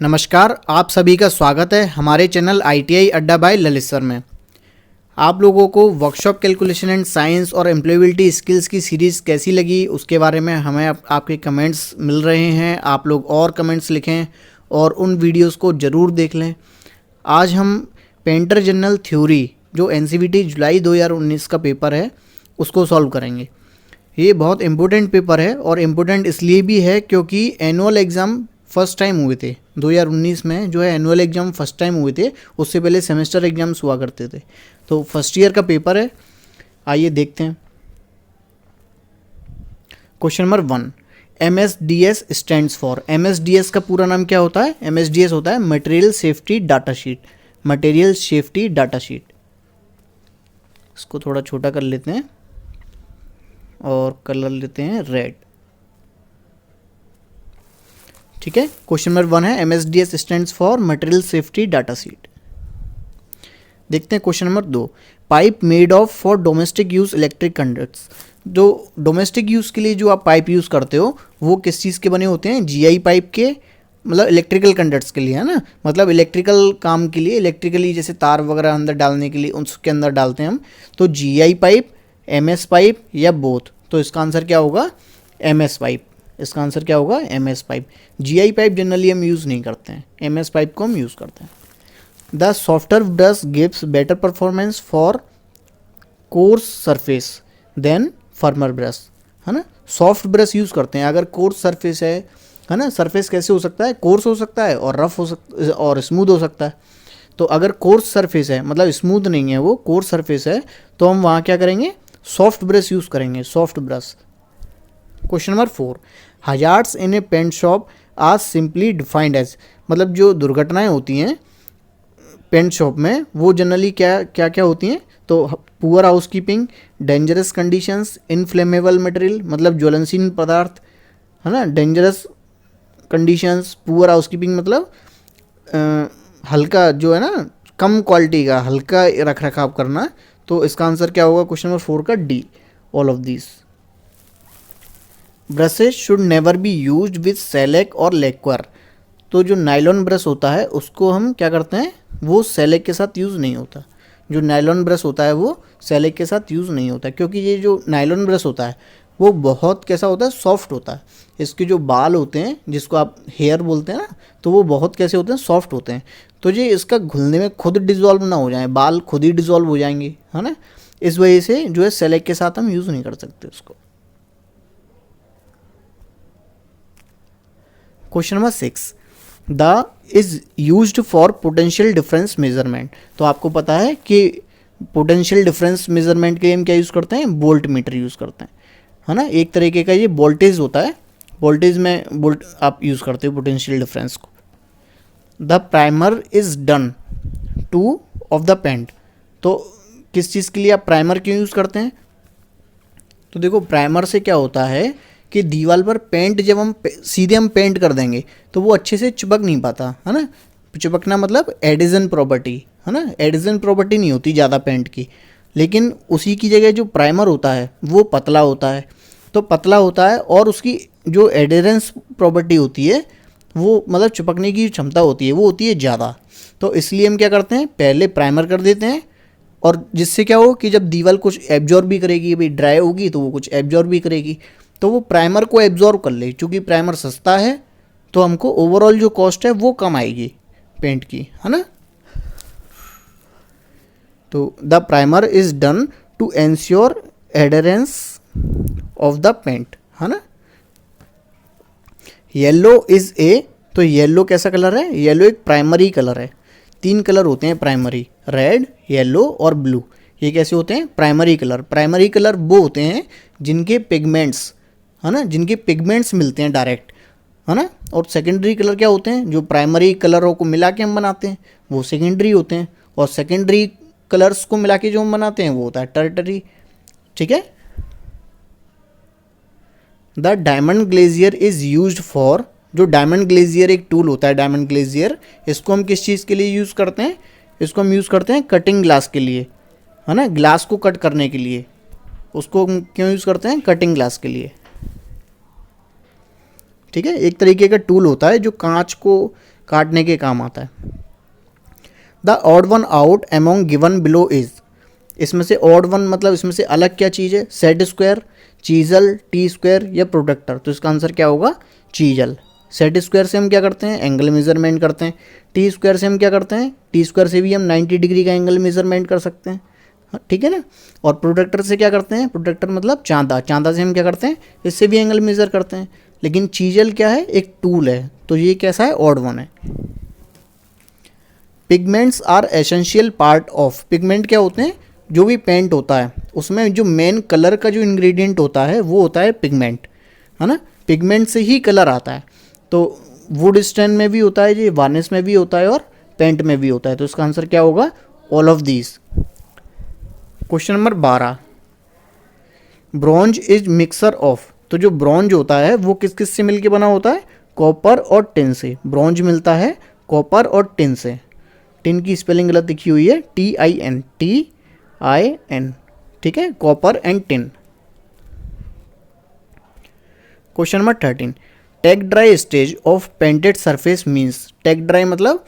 नमस्कार, आप सभी का स्वागत है हमारे चैनल ITI अड्डा बाय ललित सर में। आप लोगों को वर्कशॉप कैलकुलेशन एंड साइंस और एम्प्लॉयबिलिटी स्किल्स की सीरीज़ कैसी लगी उसके बारे में हमें आपके कमेंट्स मिल रहे हैं। आप लोग और कमेंट्स लिखें और उन वीडियोस को ज़रूर देख लें। आज हम पेंटर जनरल थ्योरी जो NCVT जुलाई 2019 का पेपर है उसको सॉल्व करेंगे। ये बहुत इम्पोर्टेंट पेपर है और इम्पोर्टेंट इसलिए भी है क्योंकि एनुअल एग्ज़ाम फर्स्ट टाइम हुए थे 2019 में, जो है एनुअल एग्ज़ाम फर्स्ट टाइम हुए थे। उससे पहले सेमेस्टर एग्ज़ाम्स हुआ करते थे, तो फर्स्ट ईयर का पेपर है। आइए देखते हैं। Question number 1, MSDS stands for. MSDS का पूरा नाम क्या होता है? MSDS होता है material safety data sheet. Material safety data sheet. इसको थोड़ा छोटा कर लेते हैं और कलर लेते हैं रेड। ठीक है, क्वेश्चन नंबर 1 है MSDS stands for material safety data sheet. देखते हैं question number 2, pipe made of for domestic use electric conducts. जो डोमेस्टिक यूज़ के लिए जो आप पाइप यूज़ करते हो वो किस चीज़ के बने होते हैं? GI पाइप के, मतलब इलेक्ट्रिकल कंडक्ट्स के लिए, है ना। मतलब इलेक्ट्रिकल काम के लिए, इलेक्ट्रिकली जैसे तार वगैरह अंदर डालने के लिए उसके अंदर डालते हैं हम। तो GI पाइप, MS पाइप या बोथ। तो इसका आंसर क्या होगा? MS pipe. इसका आंसर क्या होगा? MS pipe. GI pipe generally हम यूज़ नहीं करते हैं, MS पाइप को हम यूज़ करते हैं। The softer brush gives better performance for coarse surface than firmer brush, है ना। सॉफ्ट ब्रश यूज़ करते हैं अगर कोर्स सरफेस है ना। सरफेस कैसे हो सकता है? कोर्स हो सकता है और रफ हो सकता और स्मूथ हो सकता है। तो अगर कोर्स सरफेस है, मतलब स्मूथ नहीं है वो, कोर्स सरफेस है, तो हम वहाँ क्या करेंगे? सॉफ्ट ब्रश यूज़ करेंगे, soft brush. Question number 4, hazards in a paint shop are simply defined as. मतलब जो दुर्घटनाएं होती हैं पेंट शॉप में वो जनरली क्या क्या क्या होती हैं? तो poor housekeeping, dangerous conditions, inflammable material, मतलब ज्वलनशील पदार्थ, है ना। डेंजरस कंडीशंस, पुअर हाउसकीपिंग मतलब हल्का जो है ना, कम क्वालिटी का, हल्का रख रखाव करना। तो इसका आंसर क्या होगा क्वेश्चन नंबर 4 का? D, all of this. Brushes should never be used with select और लेक्वर। तो जो नायलॉन ब्रश होता है उसको हम क्या करते हैं? वो सेलेक के साथ यूज़ नहीं होता। जो नायलॉन ब्रश होता है वो सेलेक के साथ यूज़ नहीं होता, क्योंकि ये जो नायलॉन ब्रश होता है वो बहुत कैसा होता है? सॉफ्ट होता है। इसके जो बाल होते हैं, जिसको आप हेयर बोलते हैं ना, तो वो बहुत कैसे होते हैं? सॉफ्ट होते हैं। तो ये इसका घुलने में खुद डिज़ोल्व ना हो जाए, बाल खुद ही डिज़ोल्व हो जाएंगे, है ना। इस वजह से जो है सेलेक के साथ हम यूज़ नहीं कर सकते उसको। Question number 6, the is used for potential difference measurement. तो आपको पता है कि पोटेंशियल डिफरेंस मेजरमेंट के लिए हम क्या यूज़ करते हैं? वोल्ट मीटर यूज़ करते हैं, है ना। एक तरीके का ये वोल्टेज होता है, वोल्टेज में वोल्ट आप यूज़ करते हो पोटेंशियल डिफरेंस को। The primer is done to of the paint. तो किस चीज़ के लिए आप प्राइमर क्यों यूज़ करते हैं? तो देखो, प्राइमर से क्या होता है कि दीवार पर पेंट जब हम सीधे हम पेंट कर देंगे तो वो अच्छे से चिपक नहीं पाता, है ना। चिपकना मतलब एडिजन प्रॉपर्टी, है ना। एडिजन प्रॉपर्टी नहीं होती ज़्यादा पेंट की, लेकिन उसी की जगह जो प्राइमर होता है वो पतला होता है। तो पतला होता है और उसकी जो एडेरेंस प्रॉपर्टी होती है, वो मतलब चिपकने की क्षमता होती है वो होती है ज़्यादा। तो इसलिए हम क्या करते हैं? पहले प्राइमर कर देते हैं, और जिससे क्या हो कि जब दीवार कुछ एब्जॉर्ब भी करेगी, भाई ड्राई होगी तो वो कुछ एब्जॉर्ब भी करेगी, तो वो प्राइमर को एब्जॉर्ब कर ले। चूँकि प्राइमर सस्ता है तो हमको ओवरऑल जो कॉस्ट है वो कम आएगी पेंट की, है ना। तो the primer is done to ensure adherence of the paint, है ना। Yellow is a. तो येलो कैसा कलर है? येलो एक प्राइमरी कलर है। 3 कलर होते हैं प्राइमरी, रेड, येलो और ब्लू। ये कैसे होते हैं? Primary colour. प्राइमरी कलर वो होते हैं जिनके पिगमेंट्स, है ना, जिनके पिगमेंट्स मिलते हैं डायरेक्ट, है ना। और सेकेंडरी कलर क्या होते हैं? जो प्राइमरी कलरों को मिला के हम बनाते हैं वो सेकेंडरी होते हैं, और सेकेंडरी कलर्स को मिला के जो हम बनाते हैं वो होता है टर्टरी। ठीक है। The diamond glazier is used for. जो डायमंड ग्लेजियर एक टूल होता है, डायमंड ग्लेजियर, इसको हम किस चीज़ के लिए यूज़ करते हैं? इसको हम यूज़ करते हैं कटिंग ग्लास के लिए, है ना। ग्लास को कट करने के लिए उसको हम क्यों यूज़ करते हैं? कटिंग ग्लास के लिए। ठीक है, एक तरीके का टूल होता है जो कांच को काटने के काम आता है। The odd one out among given below is, इसमें से ऑड वन मतलब इसमें से अलग क्या चीज़ है, set square, chisel, T square या प्रोडक्टर। तो इसका आंसर क्या होगा, चीजल। सेट स्क्वायर से हम क्या करते हैं, एंगल मेजरमेंट करते हैं। टी स्क्वायर से हम क्या करते हैं, टी स्क्वायर से भी हम 90 डिग्री का एंगल मेजरमेंट कर सकते हैं, ठीक है ना। और प्रोडक्टर से क्या करते हैं, प्रोडक्टर मतलब चांदा, चांदा से हम क्या करते हैं, इससे भी एंगल मेजर करते हैं। लेकिन चीजल क्या है, एक टूल है, तो ये कैसा है, ऑड वन है। Pigments are essential part of, pigment क्या होते हैं, जो भी पेंट होता है उसमें जो मेन कलर का जो इंग्रेडिएंट होता है वो होता है पिगमेंट, है ना। पिगमेंट से ही कलर आता है। तो वुड स्टैंड में भी होता है, ये वार्निश में भी होता है और पेंट में भी होता है। तो इसका आंसर क्या होगा, all of these. Question number 12, bronze is mixer of, तो जो ब्रॉन्ज होता है वो किस किस से मिलके बना होता है, कॉपर और टिन से। ब्रॉन्ज मिलता है कॉपर और टिन से। टिन की स्पेलिंग गलत लिखी हुई है, TIN, TIN, ठीक है, copper and tin. Question number 13, tack dry stage of painted surface means, tack dry मतलब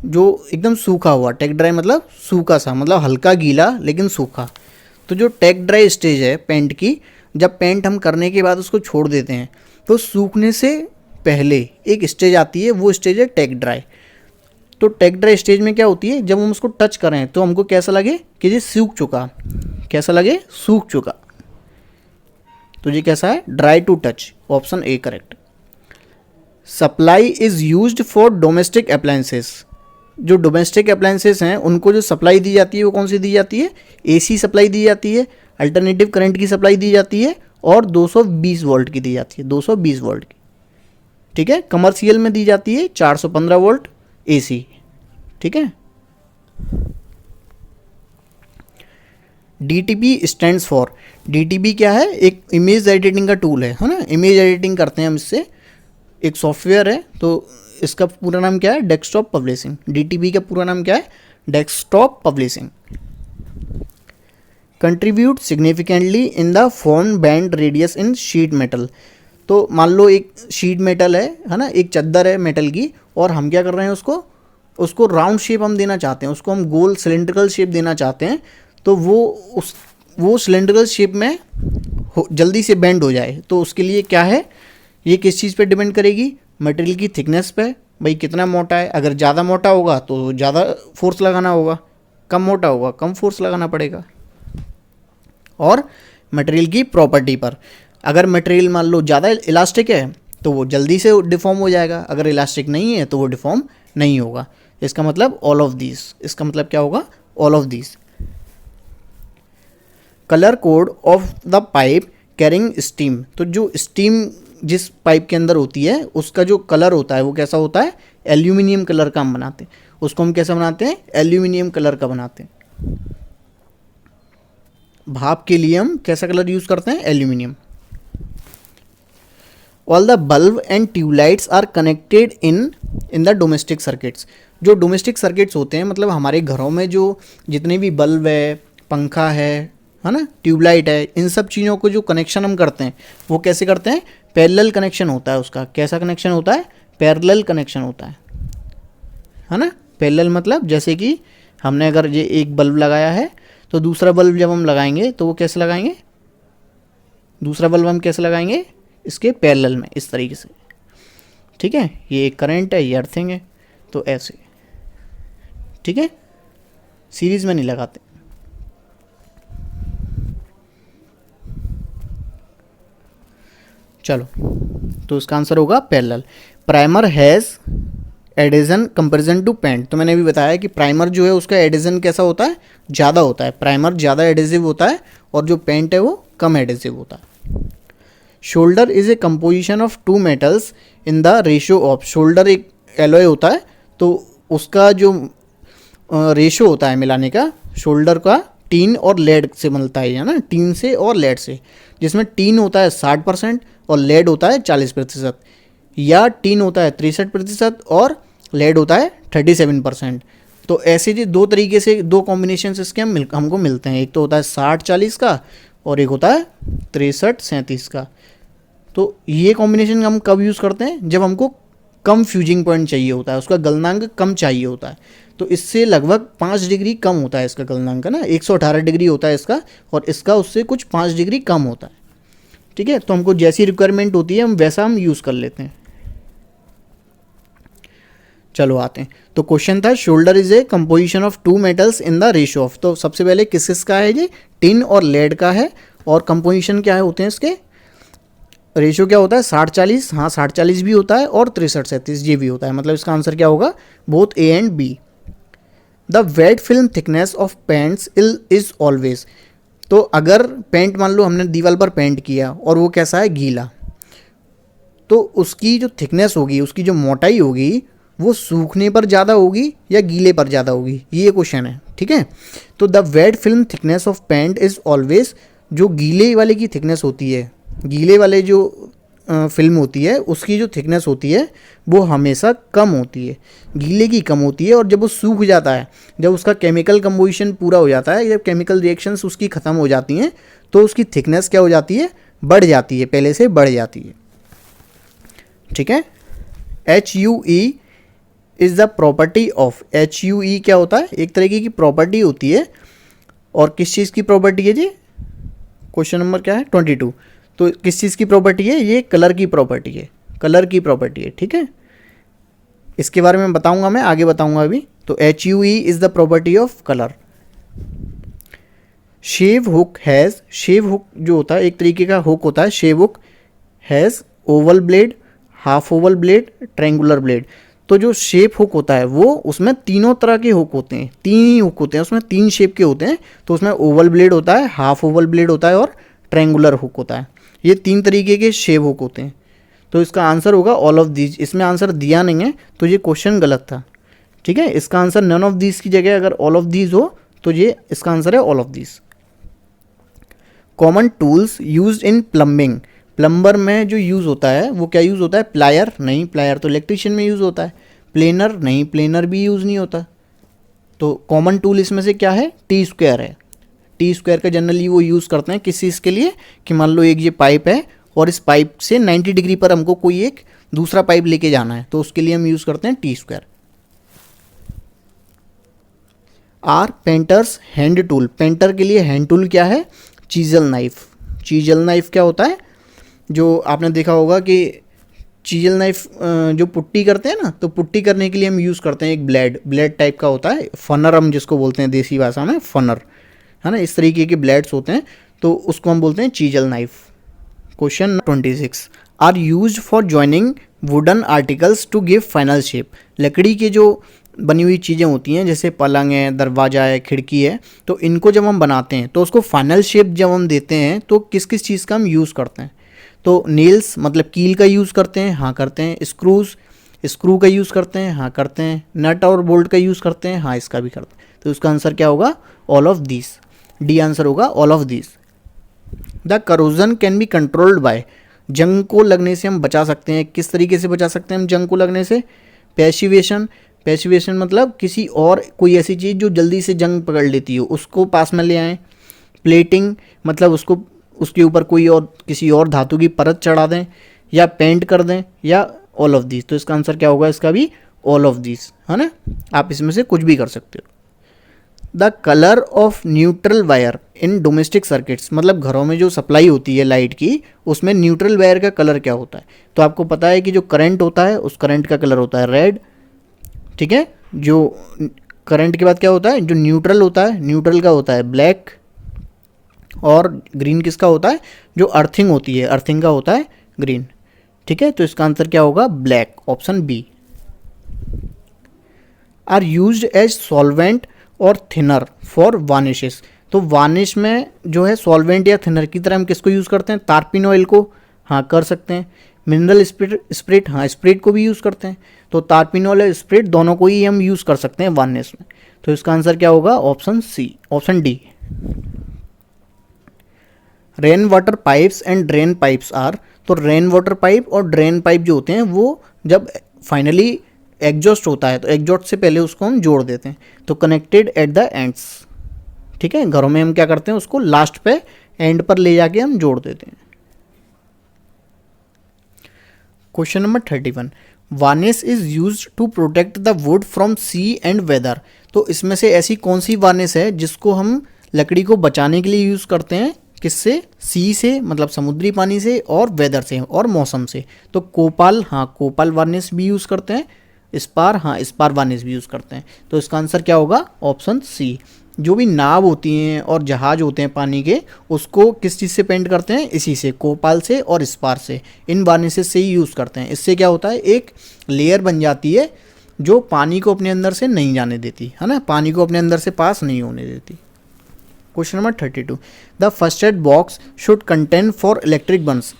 जो एकदम सूखा हुआ, टेक ड्राई मतलब सूखा सा, मतलब हल्का गीला लेकिन सूखा। तो जो टेक ड्राई स्टेज है पेंट की, जब पेंट हम करने के बाद उसको छोड़ देते हैं तो सूखने से पहले एक स्टेज आती है, वो स्टेज है टेक ड्राई। तो टेक ड्राई स्टेज में क्या होती है, जब हम उसको टच करें तो हमको कैसा लगे कि ये सूख चुका, कैसा लगे, सूख चुका। तो ये कैसा है, dry to touch, option A correct. Supply is used for domestic appliances, जो डोमेस्टिक अप्लायंसेस हैं उनको जो सप्लाई दी जाती है वो कौन सी दी जाती है, AC सप्लाई दी जाती है, अल्टरनेटिव करंट की सप्लाई दी जाती है और 220 वोल्ट की दी जाती है, 220 वोल्ट की, ठीक है। कमर्शियल में दी जाती है 415 वोल्ट AC, ठीक है। DTP स्टैंड्स फॉर, DTP क्या है, एक इमेज एडिटिंग का टूल है ना, इमेज एडिटिंग करते हैं हम इससे, एक सॉफ्टवेयर है। तो इसका पूरा नाम क्या है, डेस्कटॉप पब्लिशिंग। DTP का पूरा नाम क्या है, desktop publishing. Contribute significantly in the form band radius in sheet metal, तो मान लो एक शीट मेटल है ना, एक चद्दर है मेटल की, और हम क्या कर रहे हैं, उसको राउंड शेप हम देना चाहते हैं, उसको हम गोल सिलेंड्रिकल शेप देना चाहते हैं। तो वो सिलेंड्रिकल शेप में जल्दी से बेंड हो जाए, तो उसके लिए क्या है, ये किस चीज़ पे डिपेंड करेगी, मटेरियल की थिकनेस पे, भाई कितना मोटा है। अगर ज़्यादा मोटा होगा तो ज़्यादा फोर्स लगाना होगा, कम मोटा होगा कम फोर्स लगाना पड़ेगा। और मटेरियल की प्रॉपर्टी पर, अगर मटेरियल मान लो ज़्यादा इलास्टिक है तो वो जल्दी से डिफॉर्म हो जाएगा, अगर इलास्टिक नहीं है तो वो डिफॉर्म नहीं होगा। इसका मतलब ऑल ऑफ दीज, इसका मतलब क्या होगा, all of these. Colour code of the pipe carrying steam, तो जो स्टीम जिस पाइप के अंदर होती है उसका जो कलर होता है वो कैसा होता है, एल्यूमिनियम कलर का हम बनाते हैं। उसको हम कैसा बनाते हैं, एल्यूमिनियम कलर का बनाते हैं। भाप के लिए हम कैसा कलर यूज करते हैं, aluminium. All the bulb and tubelights are connected in the domestic circuits, जो डोमेस्टिक सर्किट्स होते हैं मतलब हमारे घरों में जो जितने भी बल्ब है, पंखा है ना, ट्यूबलाइट है, इन सब चीज़ों को जो कनेक्शन हम करते हैं वो कैसे करते हैं, पैरेलल कनेक्शन होता है उसका। कैसा कनेक्शन होता है, पैरेलल कनेक्शन होता है ना। पैरेलल मतलब जैसे कि हमने अगर ये एक बल्ब लगाया है तो दूसरा बल्ब जब हम लगाएंगे तो वो कैसे लगाएंगे, दूसरा बल्ब हम कैसे लगाएंगे, इसके पैरेलल में, इस तरीके से, ठीक है। ये एक करंट है, ये अर्थिंग है, तो ऐसे, ठीक है, सीरीज में नहीं लगाते। चलो, तो इसका आंसर होगा parallel. Primer has adhesion comparison to paint, तो मैंने अभी बताया कि प्राइमर जो है उसका एडिशन कैसा होता है, ज़्यादा होता है। प्राइमर ज़्यादा एडिसिव होता है और जो पेंट है वो कम एडिसिव होता है। Solder is a composition of two metals in the ratio of, solder एक एलॉय होता है तो उसका जो रेशो होता है मिलाने का, शोल्डर का टीन और लेड से मिलता है ना, टीन से और लेड से, जिसमें टीन होता है 60% और लेड होता है 40%, या टीन होता है 63% और लेड होता है 37%। तो ऐसे जी दो तरीके से, दो कॉम्बिनेशन इसके हमको मिलते हैं, एक तो होता है 60-40 का और एक होता है 63-37 का। तो ये कॉम्बिनेशन हम कब यूज़ करते हैं, जब हमको कम फ्यूजिंग पॉइंट चाहिए होता है, उसका गलनांक कम चाहिए होता है। तो इससे लगभग 5 डिग्री कम होता है इसका गलनांक ना, 118 डिग्री होता है इसका, और इसका उससे कुछ 5 डिग्री कम होता है। ठीक है, तो हमको जैसी रिक्वायरमेंट होती है हम वैसा हम यूज़ कर लेते हैं। चलो आते हैं, तो क्वेश्चन था solder is a composition of two metals in the ratio of, तो सबसे पहले किस किसका है ये, टिन और लेड का है, और कंपोजिशन क्या है होते हैं इसके, रेशियो क्या होता है 60-40, हाँ 60-40 भी होता है और 63-37 ये भी होता है, मतलब इसका आंसर क्या होगा, both A and B. The wet film thickness of paints is always, तो अगर पेंट मान लो हमने दीवार पर पेंट किया और वो कैसा है, गीला, तो उसकी जो थिकनेस होगी, उसकी जो मोटाई होगी, वो सूखने पर ज़्यादा होगी या गीले पर ज़्यादा होगी, ये क्वेश्चन है। ठीक है, तो the wet film thickness of paint is always, जो गीले वाले की थिकनेस होती है, गीले वाले जो फिल्म होती है उसकी जो थिकनेस होती है वो हमेशा कम होती है, गीले की कम होती है, और जब वो सूख जाता है, जब उसका केमिकल कंपोजिशन पूरा हो जाता है, जब केमिकल रिएक्शंस उसकी ख़त्म हो जाती हैं, तो उसकी थिकनेस क्या हो जाती है, बढ़ जाती है, पहले से बढ़ जाती है। ठीक है, HUE is the property of, HUE क्या होता है, एक तरीके की प्रॉपर्टी होती है, और किस चीज़ की प्रॉपर्टी है जी, क्वेश्चन नंबर क्या है 22, तो किस चीज़ की प्रॉपर्टी है, ये कलर की प्रॉपर्टी है, कलर की प्रॉपर्टी है। ठीक है, इसके बारे में बताऊंगा मैं, आगे बताऊंगा अभी। तो HUE is the property of colour. Shave hook has, shave hook जो होता है एक तरीके का हुक होता है, shave hook has oval blade, half oval blade, triangular blade. तो जो शेप हुक होता है वो, उसमें तीनों तरह के हुक होते हैं, 3 ही हुक होते हैं उसमें, 3 शेप के होते हैं। तो उसमें ओवल ब्लेड होता है, हाफ ओवल ब्लेड होता है और ट्रायंगुलर हुक होता है। ये 3 तरीके के शेप हुक होते हैं। तो इसका आंसर होगा ऑल ऑफ दीज। इसमें आंसर दिया नहीं है तो ये क्वेश्चन गलत था। ठीक है, इसका आंसर नन ऑफ दीज की जगह अगर ऑल ऑफ दीज हो तो ये इसका आंसर है all of these. Common tools use in plumbing, plumber में जो यूज़ होता है वो क्या यूज़ होता है, प्लायर, नहीं प्लायर तो इलेक्ट्रिशियन में यूज़ होता है। प्लेनर, नहीं प्लेनर भी यूज़ नहीं होता। तो कॉमन टूल इसमें से क्या है, टी स्क्वायर है। टी स्क्वायर का जनरली वो यूज़ करते हैं किस चीज़ के लिए, कि मान लो एक ये पाइप है और इस पाइप से 90 डिग्री पर हमको कोई एक दूसरा पाइप लेके जाना है, तो उसके लिए हम यूज़ करते हैं T square. Are painters hand tool, painter के लिए हैंड टूल क्या है, चीजल नाइफ। चीजल नाइफ क्या होता है, जो आपने देखा होगा कि चीजल नाइफ जो पुट्टी करते हैं ना, तो पुट्टी करने के लिए हम यूज़ करते हैं एक ब्लेड टाइप का होता है, फनर हम जिसको बोलते हैं देसी भाषा में, फनर है ना, इस तरीके के ब्लेड्स होते हैं, तो उसको हम बोलते हैं chisel knife. Question 26, are use for joining wooden articles to give final shape, लकड़ी के जो बनी हुई चीज़ें होती हैं जैसे पलंग है, दरवाज़ा है, खिड़की है, तो इनको जब हम बनाते हैं तो उसको फाइनल शेप जब हम देते हैं तो किस किस चीज़ का हम यूज़ करते हैं, तो नेल्स मतलब कील का यूज़ करते हैं, हाँ करते हैं। स्क्रूज, स्क्रू का यूज़ करते हैं, हाँ करते हैं। नट और बोल्ट का यूज़ करते हैं, हाँ इसका भी करते हैं। तो इसका आंसर क्या होगा, all of this, D answer होगा all of this. The corrosion can be controlled by, जंग को लगने से हम बचा सकते हैं, किस तरीके से बचा सकते हैं हम जंग को लगने से, पैसिवेशन, पैसिवेशन मतलब किसी और कोई ऐसी चीज़ जो जल्दी से जंग पकड़ लेती हो उसको पास में ले आएँ। प्लेटिंग मतलब उसको, उसके ऊपर कोई और किसी और धातु की परत चढ़ा दें, या पेंट कर दें, या ऑल ऑफ दिस। तो इसका आंसर क्या होगा, इसका भी ऑल ऑफ दिस है ना, आप इसमें से कुछ भी कर सकते हो। The colour of neutral wire in domestic circuits, मतलब घरों में जो सप्लाई होती है लाइट की, उसमें न्यूट्रल वायर का कलर क्या होता है, तो आपको पता है कि जो करंट होता है उस करंट का कलर होता है रेड। ठीक है, जो करंट के बाद क्या होता है, जो न्यूट्रल होता है, न्यूट्रल का होता है ब्लैक, और ग्रीन किसका होता है, जो अर्थिंग होती है, अर्थिंग का होता है ग्रीन। ठीक है, तो इसका आंसर क्या होगा, black, option B. Are used as solvent और थिनर फॉर वार्निशेस, तो वार्निश में जो है सॉल्वेंट या थिनर की तरह हम किसको यूज़ करते हैं, तारपीन ऑयल को, हाँ कर सकते हैं। मिनरल स्प्रिट, हाँ स्प्रिट को भी यूज़ करते हैं। तो तारपीन ऑयल, स्प्रिट दोनों को ही हम यूज़ कर सकते हैं वार्निश में। तो इसका आंसर क्या होगा, option C, option D. Rain water pipes and drain pipes are, तो रेन वाटर पाइप और ड्रेन पाइप जो होते हैं वो जब फाइनली एग्जॉस्ट होता है तो एग्जॉस्ट से पहले उसको हम जोड़ देते हैं, तो कनेक्टेड एट द एंड्स। ठीक है, घरों में हम क्या करते हैं, उसको लास्ट पे एंड पर ले जाके हम जोड़ देते हैं। Question number 31, varnish is use to protect the wood from sea and weather. तो इसमें से ऐसी कौन सी वार्निश है जिसको हम लकड़ी को बचाने के लिए यूज़ करते हैं? किससे? सी से, मतलब समुद्री पानी से, और वेदर से और मौसम से। तो कोपाल, हाँ कोपाल वार्निश भी यूज़ करते हैं। स्पार, हाँ स्पार वार्निश भी यूज़ करते हैं। तो इसका आंसर क्या होगा? Option C. जो भी नाव होती हैं और जहाज होते हैं पानी के, उसको किस चीज़ से पेंट करते हैं? इसी से, कोपाल से और स्पार से, इन वार्निशेस से ही यूज़ करते हैं। इससे क्या होता है, एक लेयर बन जाती है जो पानी को अपने अंदर से नहीं जाने देती है ना, पानी को अपने अंदर से पास नहीं होने देती। Question number 32, the first aid box should contain for electric Burns,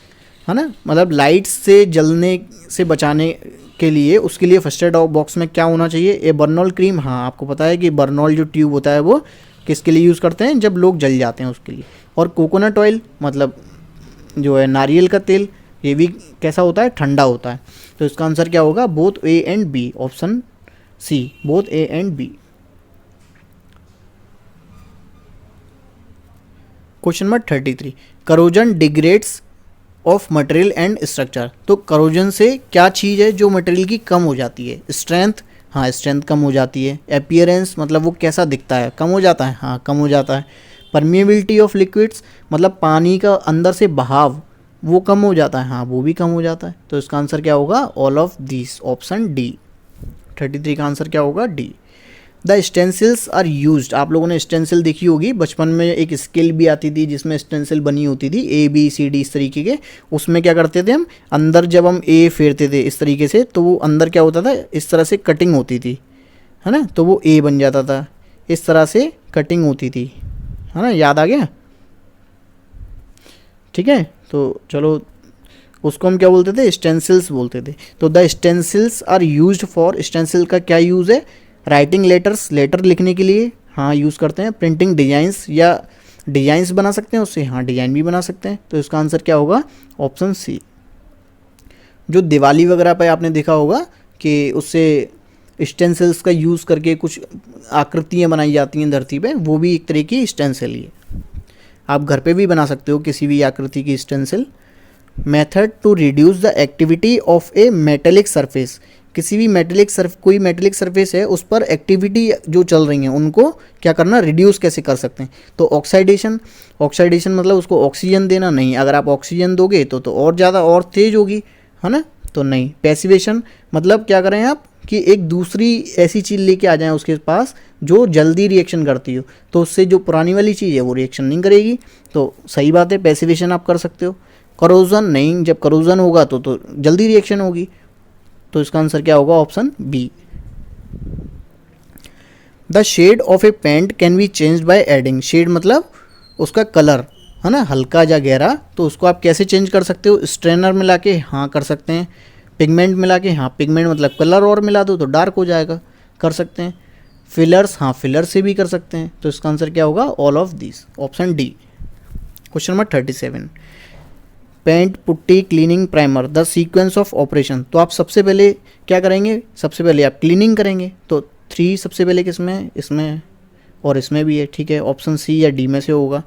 है ना, मतलब लाइट्स से जलने से बचाने के लिए, उसके लिए फर्स्ट एड बॉक्स में क्या होना चाहिए? ए बर्नॉल क्रीम, हाँ आपको पता है कि बर्नॉल जो ट्यूब होता है वो किसके लिए यूज़ करते हैं? जब लोग जल जाते हैं उसके लिए। और कोकोनट ऑयल, मतलब जो है नारियल का तेल, ये भी कैसा होता है? ठंडा होता है। तो इसका आंसर क्या होगा? Both A and B, option C, both A and B. Question number 33, corrosion degrades of material and structure. तो करोजन से क्या चीज़ है जो मटेरियल की कम हो जाती है? स्ट्रेंथ, हाँ स्ट्रेंथ कम हो जाती है। अपीयरेंस, मतलब वो कैसा दिखता है, कम हो जाता है, हाँ कम हो जाता है। परमिएबिलिटी ऑफ लिक्विड्स, मतलब पानी का अंदर से बहाव, वो कम हो जाता है, हाँ वो भी कम हो जाता है। तो इसका आंसर क्या होगा? All of this, option D. 33 का आंसर क्या होगा? D. The stencils are used, आप लोगों ने स्टेंसिल देखी होगी, बचपन में एक स्केल भी आती थी जिसमें स्टेंसिल बनी होती थी, ए बी सी डी इस तरीके के। उसमें क्या करते थे हम, अंदर जब हम ए फेरते थे इस तरीके से, तो वो अंदर क्या होता था, इस तरह से कटिंग होती थी, है ना, तो वो ए बन जाता था। इस तरह से कटिंग होती थी, है ना, याद आ गया? ठीक है, तो चलो उसको हम क्या बोलते थे? स्टेंसिल्स बोलते थे। तो the stencils are used for, stencil का क्या यूज़ है? राइटिंग लेटर्स, लेटर लिखने के लिए हाँ यूज़ करते हैं। प्रिंटिंग डिजाइंस, या डिजाइंस बना सकते हैं उससे, हाँ डिजाइन भी बना सकते हैं। तो इसका आंसर क्या होगा? Option C. जो दिवाली वगैरह पे आपने देखा होगा कि उससे स्टेंसिल्स का यूज़ करके कुछ आकृतियाँ बनाई जाती हैं धरती पे, वो भी एक तरह की स्टेंसिल ही है। आप घर पे भी बना सकते हो किसी भी आकृति की stencil. Method to reduce the activity of a metallic surface, किसी भी मेटेलिक कोई मेटेलिक सरफेस है उस पर एक्टिविटी जो चल रही है उनको क्या करना? रिड्यूस कैसे कर सकते हैं? तो ऑक्साइडेशन, ऑक्साइडेशन मतलब उसको ऑक्सीजन देना, नहीं, अगर आप ऑक्सीजन दोगे तो और ज़्यादा और तेज होगी, है ना, तो नहीं। पैसिवेशन मतलब क्या करें आप कि एक दूसरी ऐसी चीज़ लेके आ जाएं उसके पास जो जल्दी रिएक्शन करती हो, तो उससे जो पुरानी वाली चीज़ है वो रिएक्शन नहीं करेगी, तो सही बात है, पैसिवेशन आप कर सकते हो। करोजन नहीं, जब करोजन होगा तो जल्दी रिएक्शन होगी, तो इसका आंसर क्या होगा? Option B. The shade of a paint can be change by adding, shade मतलब उसका कलर, है ना, हल्का या गहरा, तो उसको आप कैसे चेंज कर सकते हो? स्ट्रेनर मिला के, हाँ कर सकते हैं। पिगमेंट मिला के, हाँ पिगमेंट मतलब कलर और मिला दो तो डार्क हो जाएगा, कर सकते हैं। फिलर्स, हाँ फिलर से भी कर सकते हैं। तो इसका आंसर क्या होगा? All of this, option D. Question number 37, paint, putty, cleaning, primer, the sequence of operation. तो आप सबसे पहले क्या करेंगे? सबसे पहले आप क्लीनिंग करेंगे, तो 3 सबसे पहले किसमें है? इसमें और इसमें भी है, ठीक है, ऑप्शन सी या डी में से होगा।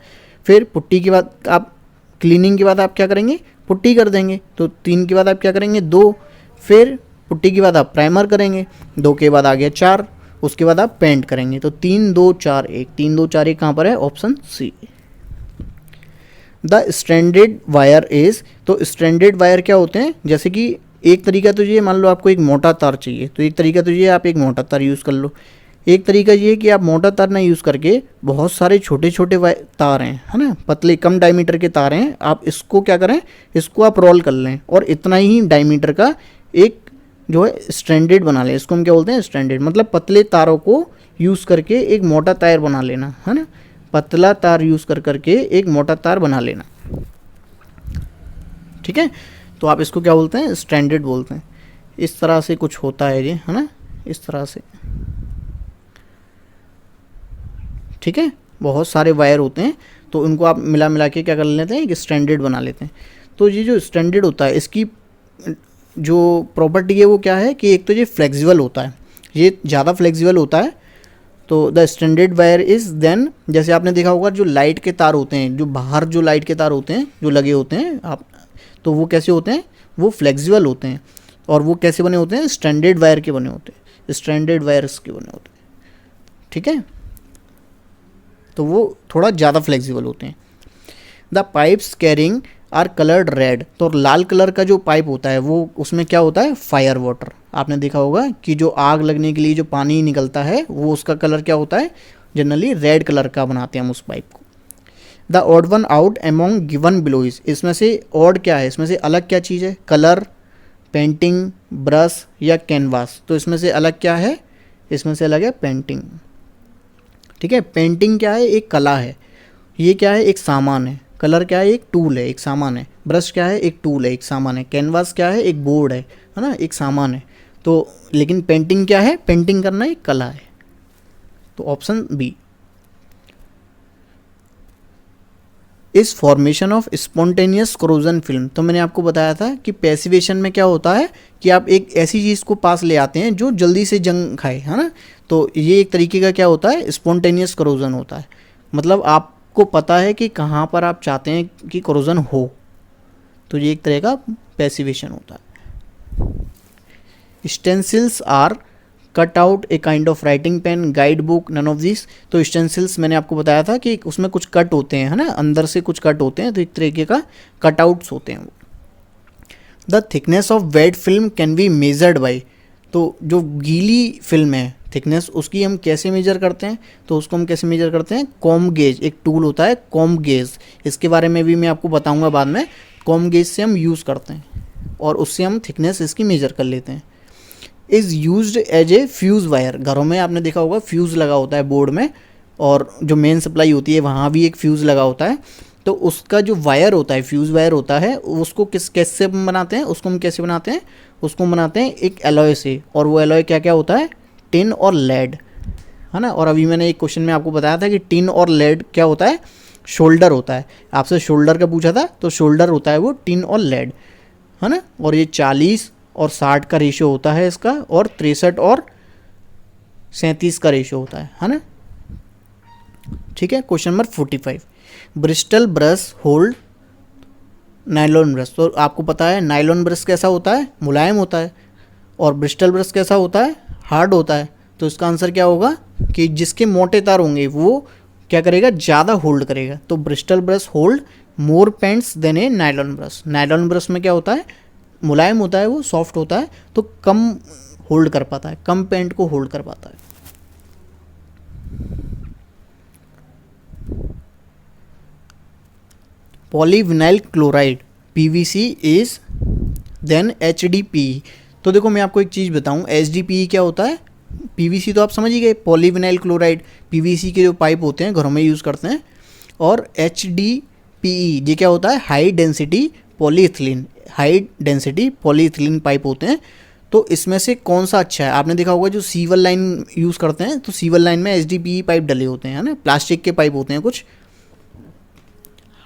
फिर पुट्टी के बाद आप, क्लीनिंग के बाद आप क्या करेंगे? पुट्टी कर देंगे, तो 3 के बाद आप क्या करेंगे? 2, फिर पुट्टी के बाद आप प्राइमर करेंगे, 2 के बाद आ गया 4, उसके बाद आप पेंट करेंगे, तो 3 2 4 1, 3 2 4 1 कहाँ पर है? Option C. The stranded wire is, तो स्ट्रैंडेड वायर क्या होते हैं? जैसे कि एक तरीका तो ये, मान लो आपको एक मोटा तार चाहिए, तो एक तरीका तो ये आप एक मोटा तार यूज़ कर लो। एक तरीका ये कि आप मोटा तार ना यूज़ करके बहुत सारे छोटे छोटे तार हैं, है ना, पतले कम डायमीटर के तार हैं, आप इसको क्या करें? इसको आप रोल कर लें और इतना ही डायमीटर का एक जो है स्ट्रैंडेड बना लें। इसको हम क्या बोलते हैं? स्ट्रैंडेड, मतलब पतले तारों को यूज़ करके एक मोटा तार बना लेना, है ना, पतला तार यूज़ कर करके एक मोटा तार बना लेना, ठीक है। तो आप इसको क्या बोलते हैं? स्ट्रैंडेड बोलते हैं। इस तरह से कुछ होता है ये, है ना, इस तरह से, ठीक है। बहुत सारे वायर होते हैं तो उनको आप मिला मिला के क्या कर लेते हैं? एक स्ट्रैंडेड बना लेते हैं। तो ये जो स्ट्रैंडेड होता है इसकी जो प्रॉपर्टी है वो क्या है कि एक तो ये फ्लेक्सिबल होता है, ये ज़्यादा फ्लेक्सिबल होता है। तो the standard wire is then, जैसे आपने देखा होगा जो लाइट के तार होते हैं, जो बाहर जो लाइट के तार होते हैं जो लगे होते हैं आप, तो वो कैसे होते हैं? वो फ्लेक्सिबल होते हैं। और वो कैसे बने होते हैं? स्ट्रैंडेड वायर के बने होते हैं, स्ट्रैंडेड वायर्स के बने होते हैं, ठीक है। तो वो थोड़ा ज़्यादा फ्लेक्सिबल होते हैं। The pipes carrying are coloured red, तो लाल कलर का जो पाइप होता है वो उसमें क्या होता है? Fire water. आपने देखा होगा कि जो आग लगने के लिए जो पानी निकलता है वो उसका कलर क्या होता है? जनरली रेड कलर का बनाते हैं हम उस पाइप को। The odd one out among given below is, इसमें से ऑड क्या है? इसमें से अलग क्या चीज़ है? कलर, पेंटिंग, ब्रश या कैनवास। तो इसमें से अलग क्या है? इसमें से अलग है पेंटिंग, ठीक है। पेंटिंग क्या है? एक कला है। ये क्या है? एक सामान है। कलर क्या है? एक टूल है, एक सामान है। ब्रश क्या है? एक टूल है, एक सामान है। कैनवास क्या है? एक बोर्ड है ना, एक सामान है। तो लेकिन पेंटिंग क्या है? पेंटिंग करना एक कला है। तो ऑप्शन बी इस formation of spontaneous corrosion film. तो मैंने आपको बताया था कि पैसिवेशन में क्या होता है कि आप एक ऐसी चीज़ को पास ले आते हैं जो जल्दी से जंग खाए, है ना। तो ये एक तरीके का क्या होता है? स्पॉन्टेनियस कोरोजन होता है। मतलब आपको पता है कि कहाँ पर आप चाहते हैं कि कोरोजन हो, तो ये एक तरह का पैसिवेशन होता है। Stencils are cut out a kind of writing pen, guide book, none of this. तो स्टेंसिल्स मैंने आपको बताया था कि उसमें कुछ कट होते हैं, है ना, अंदर से कुछ कट होते हैं, तो एक तरीके का कट आउट्स होते हैं वो। The thickness of wet film can be measured by, तो जो गीली फिल्म है थिकनेस उसकी हम कैसे मेजर करते हैं? तो उसको हम कैसे मेजर करते हैं? कॉम गेज, एक टूल होता है कॉम गेज, इसके बारे में भी मैं आपको बताऊंगा बाद में। कॉम गेज से हम यूज़ करते हैं और उससे हम थिकनेस इसकी मेजर कर लेते हैं। Is used as a fuse wire, घरों में आपने देखा होगा फ्यूज़ लगा होता है बोर्ड में, और जो मेन सप्लाई होती है वहाँ भी एक फ्यूज़ लगा होता है। तो उसका जो वायर होता है, फ्यूज़ वायर होता है, उसको कैसे हम बनाते हैं? उसको हम कैसे बनाते हैं? उसको हम बनाते हैं एक एलॉय से, और वो एलॉय क्या क्या होता है? टिन और लेड, है ना। और अभी मैंने एक क्वेश्चन में आपको बताया था कि टिन और लेड क्या होता है? शोल्डर होता है। आपसे शोल्डर का पूछा था, तो शोल्डर होता है वो टिन और लेड, है ना। और ये 40 और 60 का रेशियो होता है इसका, और 63 और 37 का रेशियो होता है ना। ठीक है। Question number 45, Bristol brush hold nylon brush. तो आपको पता है नायलॉन ब्रश कैसा होता है? मुलायम होता है। और ब्रिस्टल ब्रश कैसा होता है? हार्ड होता है। तो इसका आंसर क्या होगा कि जिसके मोटे तार होंगे वो क्या करेगा? ज़्यादा होल्ड करेगा। तो bristle brush hold more paints than a nylon brush. Nylon brush में क्या होता है? मुलायम होता है, वो सॉफ्ट होता है, तो कम होल्ड कर पाता है, कम पेंट को होल्ड कर पाता है। Polyvinyl chloride PVC is then HDPE। तो देखो मैं आपको एक चीज़ बताऊं, HDPE क्या होता है? पीवीसी तो आप समझ ही गए, पॉलीविनाइल क्लोराइड पीवीसी के जो पाइप होते हैं घरों में यूज़ करते हैं। और HDPE ये क्या होता है? High density polyethylene, high density polyethylene pipe होते हैं। तो इसमें से कौन सा अच्छा है? आपने देखा होगा जो सीवर लाइन यूज़ करते हैं, तो सीवर लाइन में HDPE पाइप डले होते हैं, है ना, प्लास्टिक के पाइप होते हैं कुछ,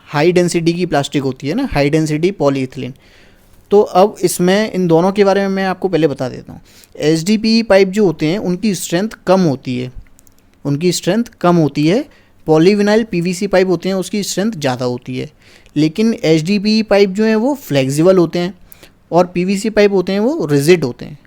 हाई डेंसिटी की प्लास्टिक होती है ना, हाई डेंसिटी पॉलीइथिलीन। तो अब इसमें इन दोनों के बारे में मैं आपको पहले बता देता हूँ। HDPE पाइप जो होते हैं उनकी स्ट्रेंथ कम होती है, उनकी स्ट्रेंथ कम होती है। पॉलीविनाइल PVC पाइप होते हैं उसकी स्ट्रेंथ ज़्यादा होती है। लेकिन HDPE पाइप जो हैं वो फ्लेक्सिबल होते हैं, और PVC पाइप होते हैं वो रिजिड होते हैं।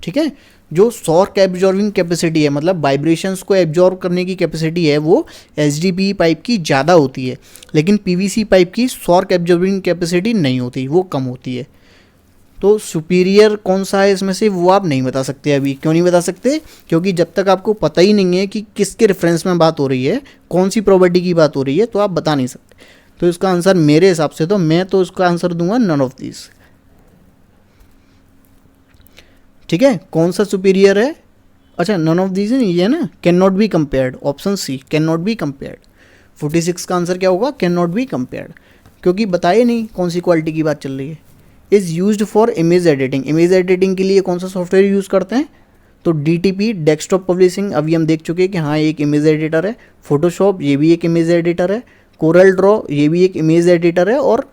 ठीक है। जो शॉक एब्जॉर्बिंग कैपेसिटी है, मतलब वाइब्रेशंस को एब्जॉर्ब करने की कैपेसिटी है, वो HDPE पाइप की ज़्यादा होती है। लेकिन PVC पाइप की शॉक एब्जॉर्बिंग कैपेसिटी नहीं होती, वो कम होती है। तो सुपीरियर कौन सा है इसमें से वो आप नहीं बता सकते अभी। क्यों नहीं बता सकते? क्योंकि जब तक आपको पता ही नहीं है कि किसके रेफरेंस में बात हो रही है, कौन सी प्रॉपर्टी की बात हो रही है, तो आप बता नहीं सकते। तो इसका आंसर मेरे हिसाब से, तो मैं तो इसका आंसर दूंगा नन ऑफ दिस। ठीक है। कौन सा सुपीरियर है? अच्छा, नन ऑफ दिस नहीं, ये ना, can not be compared, option C, can not be compared. 46 का आंसर क्या होगा? कैन नॉट बी कंपेयर्ड, क्योंकि बताइए नहीं कौन सी क्वालिटी की बात चल रही है। Is used for image editing, image editing के लिए कौन सा सॉफ्टवेयर यूज़ करते हैं? तो DTP, डेस्कटॉप पब्लिशिंग, अभी हम देख चुके हैं कि हाँ ये एक इमेज एडिटर है। फोटोशॉप, ये भी एक इमेज एडिटर है। कोरल ड्रॉ, ये भी एक इमेज एडिटर है, और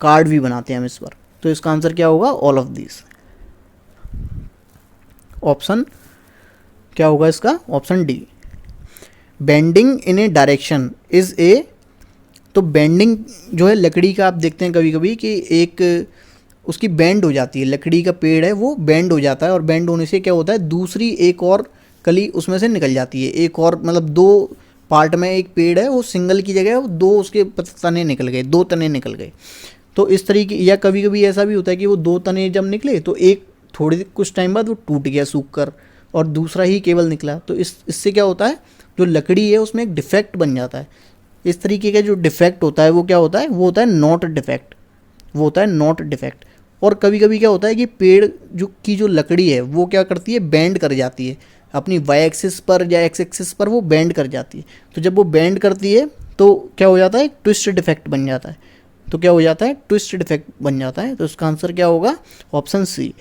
कार्ड भी बनाते हैं हम इस पर। तो इसका आंसर क्या होगा? All of this. ऑप्शन क्या होगा इसका? Option D. Bending in A direction is a, तो बेंडिंग जो है लकड़ी का, आप देखते हैं कभी कभी कि एक उसकी बैंड हो जाती है, लकड़ी का पेड़ है वो बैंड हो जाता है, और बैंड होने से क्या होता है, दूसरी एक और कली उसमें से निकल जाती है, एक और मतलब दो पार्ट में एक पेड़ है वो सिंगल की जगह वो दो उसके तने निकल गए, दो तने निकल गए। तो इस तरीके, या कभी कभी ऐसा भी होता है कि वो दो तने जब निकले तो एक थोड़ी कुछ टाइम बाद वो टूट गया सूख कर और दूसरा ही केवल निकला। तो इससे क्या होता है, जो लकड़ी है उसमें एक डिफेक्ट बन जाता है। इस तरीके का जो डिफेक्ट होता है वो क्या होता है, वो होता है नॉट डिफेक्ट, वो होता है नॉट डिफेक्ट। और कभी कभी क्या होता है कि पेड़ जो लकड़ी है वो क्या करती है, बैंड कर जाती है अपनी वाई एक्सिस पर या एक्स एक्सिस पर, वो बैंड कर जाती है। तो जब वो बैंड करती है तो क्या हो जाता है, ट्विस्ट डिफेक्ट बन जाता है। तो क्या हो जाता है, ट्विस्ट डिफेक्ट बन जाता है। तो इसका आंसर क्या होगा, ऑप्शन सी।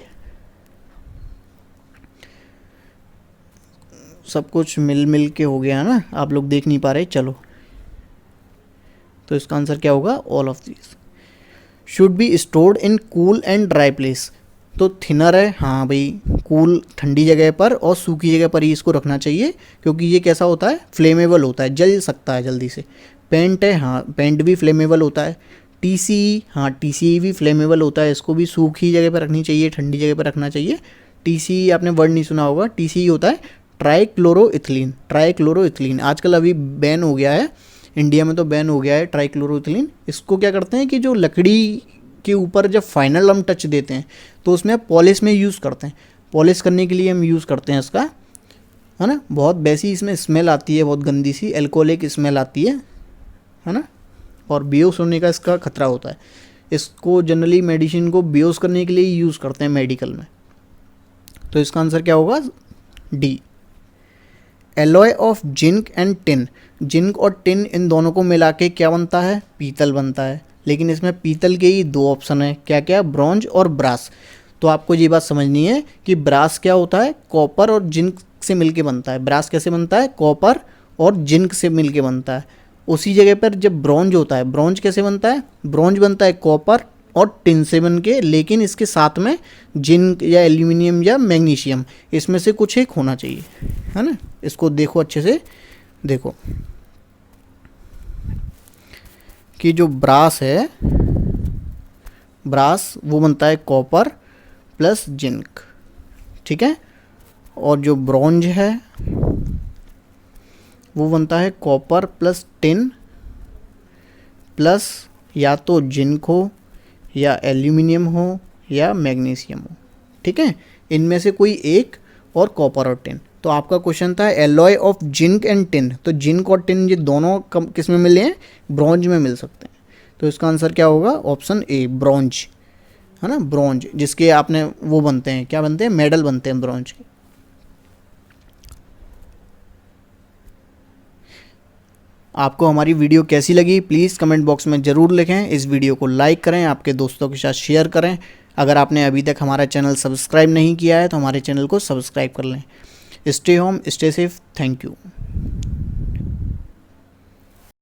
सब कुछ मिल के हो गया है ना, आप लोग देख नहीं पा रहे, चलो। तो इसका आंसर क्या होगा, all of this. Should be stored in cool and dry place. तो थिनर है, हाँ भाई, कूल ठंडी जगह पर और सूखी जगह पर ही इसको रखना चाहिए, क्योंकि ये कैसा होता है, फ्लेमेबल होता है, जल सकता है जल्दी से। पेंट है, हाँ पेंट भी फ्लेमेबल होता है। टीसी, हाँ टीसी भी फ्लेमेबल होता है, इसको भी सूखी जगह पर रखनी चाहिए, ठंडी जगह पर रखना चाहिए। टीसी आपने वर्ड नहीं सुना होगा, टीसी होता है ट्राइक्लोरोइथिलीन। ट्राइक्लोरोइथिलीन आजकल अभी बैन हो गया है, इंडिया में तो बैन हो गया है ट्राइक्लोरोइथिलीन। इसको क्या करते हैं कि जो लकड़ी के ऊपर जब फाइनल हम टच देते हैं तो उसमें पॉलिश में यूज़ करते हैं, पॉलिश करने के लिए हम यूज़ करते हैं इसका, है ना। बहुत वैसी इसमें स्मेल आती है, बहुत गंदी सी एल्कोहलिक स्मेल आती है ना, और बेहोश होने का इसका खतरा होता है। इसको जनरली मेडिसिन को बेहोश करने के लिए यूज़ करते हैं मेडिकल में। तो इसका आंसर क्या होगा, D. Alloy of zinc and tin. Zinc और टिन इन दोनों को मिला के क्या बनता है, पीतल बनता है। लेकिन इसमें पीतल के ही दो ऑप्शन है, क्या क्या, ब्रॉन्ज और ब्रास। तो आपको ये बात समझनी है कि ब्रास क्या होता है, कॉपर और जिंक से मिलके बनता है। ब्रास कैसे बनता है, कॉपर और जिंक से मिलके बनता है। उसी जगह पर जब ब्रॉन्ज होता है, ब्रॉन्ज कैसे बनता है, ब्रॉन्ज बनता है कॉपर और टिन से बन के, लेकिन इसके साथ में जिंक या एल्यूमिनियम या मैग्नीशियम, इसमें से कुछ एक होना चाहिए, है ना। इसको देखो अच्छे से, देखो कि जो ब्रास है, ब्रास वो बनता है कॉपर प्लस जिंक, ठीक है। और जो ब्रॉन्ज है वो बनता है कॉपर प्लस टिन प्लस या तो जिंक हो या एल्यूमिनियम हो या मैग्नीशियम हो, ठीक है। इनमें से कोई एक, और कॉपर और टिन। तो आपका क्वेश्चन था alloy of zinc and tin. तो जिंक और टिन ये दोनों किस में मिले हैं, ब्रॉन्ज में मिल सकते हैं। तो इसका आंसर क्या होगा, ऑप्शन ए, ब्रॉन्ज, है ना। ब्रॉन्ज जिसके आपने वो बनते हैं, क्या बनते हैं, मेडल बनते हैं ब्रॉन्ज के। आपको हमारी वीडियो कैसी लगी प्लीज़ कमेंट बॉक्स में ज़रूर लिखें। इस वीडियो को लाइक करें, आपके दोस्तों के साथ शेयर करें। अगर आपने अभी तक हमारा चैनल सब्सक्राइब नहीं किया है तो हमारे चैनल को सब्सक्राइब कर लें। Stay home, stay safe, thank you.